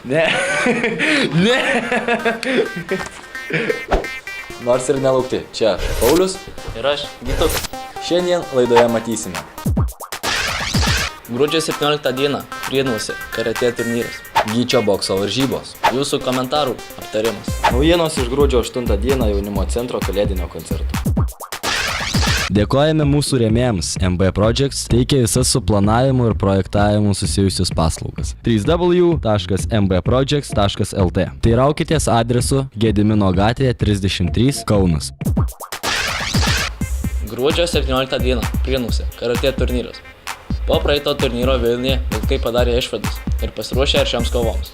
Ne. Ne. Nors ir nelaukti. Čia Paulius. Ir aš, Gytus. Šiandien laidoje matysime. Gruodžio 17 dieną Prienuose karatė turnyras. Gyčio bokso varžybos. Jūsų komentarų aptarimas. Naujienos iš gruodžio 8 dieną jaunimo centro kalėdinio koncerto. Dėkojame mūsų rėmėjams. MB Projects teikia visas su planavimu ir projektavimu susijusius paslaugas. www.mbprojects.lt. Teiraukitės adresu Gedimino gatvėje 33 Kaunas. Gruodžio 17 dieną Prienuose karatė turnyras. Po praeito turnyro Vilniuje vilkai padarė išvadas ir pasiruošė aršioms kovoms.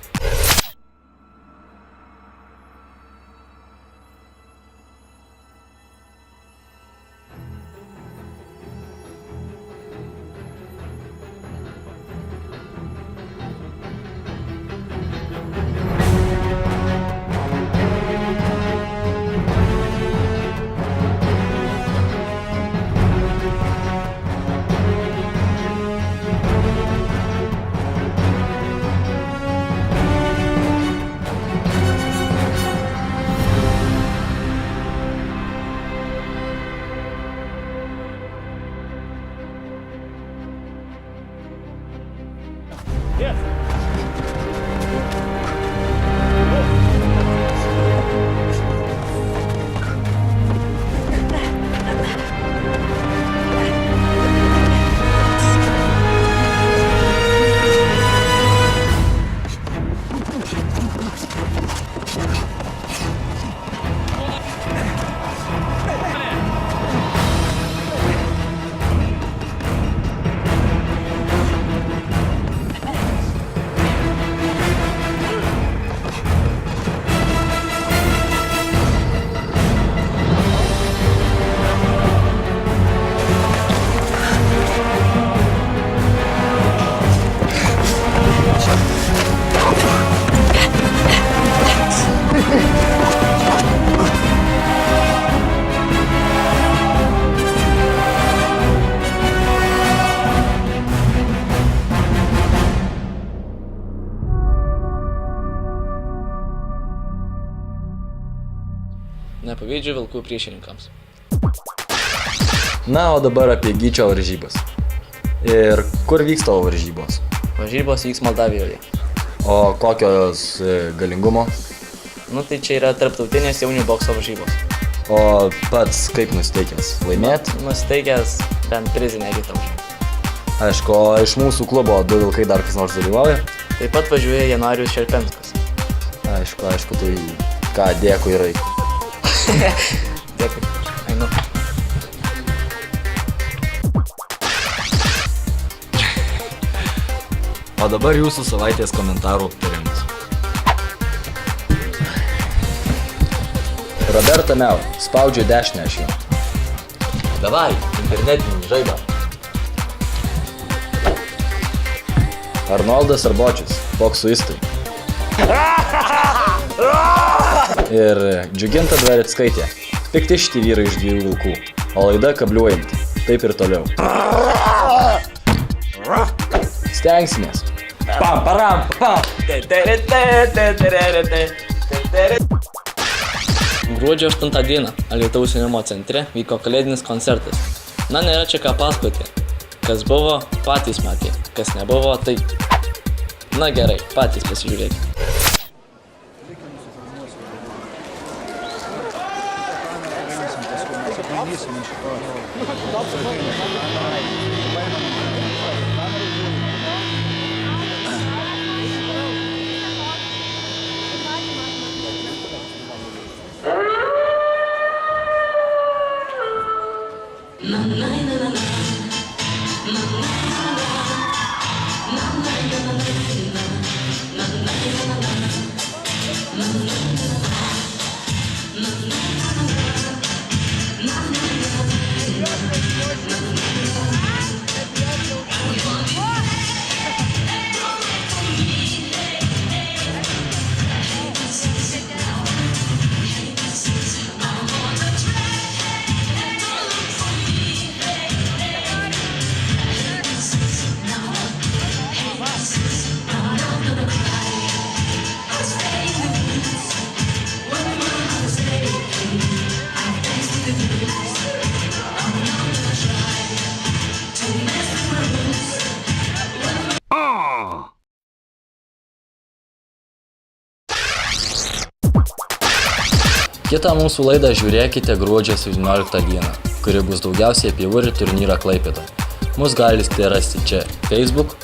Nepavydžiu vilkų priešininkams. Na, o dabar apie Gyčio varžybas. Ir kur vyks tavo varžybos? Varžybos vyks Moldavijoje. O kokios galingumo? Nu tai čia yra tarptautinės jaunių bokso varžybos. O pats kaip nusiteikęs? Laimėt? Nusiteikęs bent prizinę vietą. Aišku, o iš mūsų klubo du vilkai dar kas nors dalyvauja? Taip pat važiuoja Januarijus Šerpenskas. Aišku, tai ką, dėkui ir eik. Dėkui. Einu. O dabar jūsų savaitės komentarų aptarimas. Roberta Mel, spaudžiu dešinę aš jį. Davai, internetinį žaibą. Arnoldas Arbočius, boksuistai. Ir Džiuginta Dvareckaitė, pikti šitie vyrai iš dviejų vilkų, o laida kabliuojanti, taip ir toliau. Stengsimės. Pam, param, pam. Gruodžio 8 dieną Alytaus jaunimo centre vyko kalėdinis koncertas. Na, nėra čia ką pasakoti. Kas buvo, patys matė. Kas nebuvo, tai... Na gerai, patys pasižiūrėkite. Kitą mūsų laidą žiūrėkite gruodžio 17 dieną, kuri bus daugiausiai apie Vuri turnyrą Klaipėdoje. Mus galite rasti čia Facebook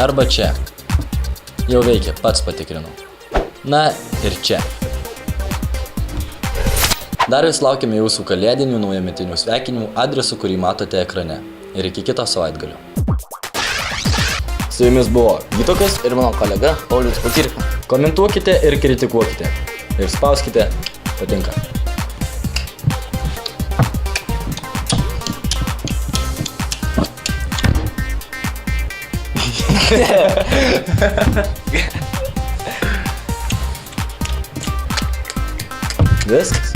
arba čia. Jau veikia, pats patikrinau. Na ir čia. Dar vis laukiame jūsų kalėdinių naujametinių sveikinimų adresu, kurį matote ekrane. Ir iki kito savaitgalio. Su jumis buvo Vytukas Ir mano kolega Paulius Pakirka. Komentuokite ir kritikuokite. Ir spauskite patinka. Viskas.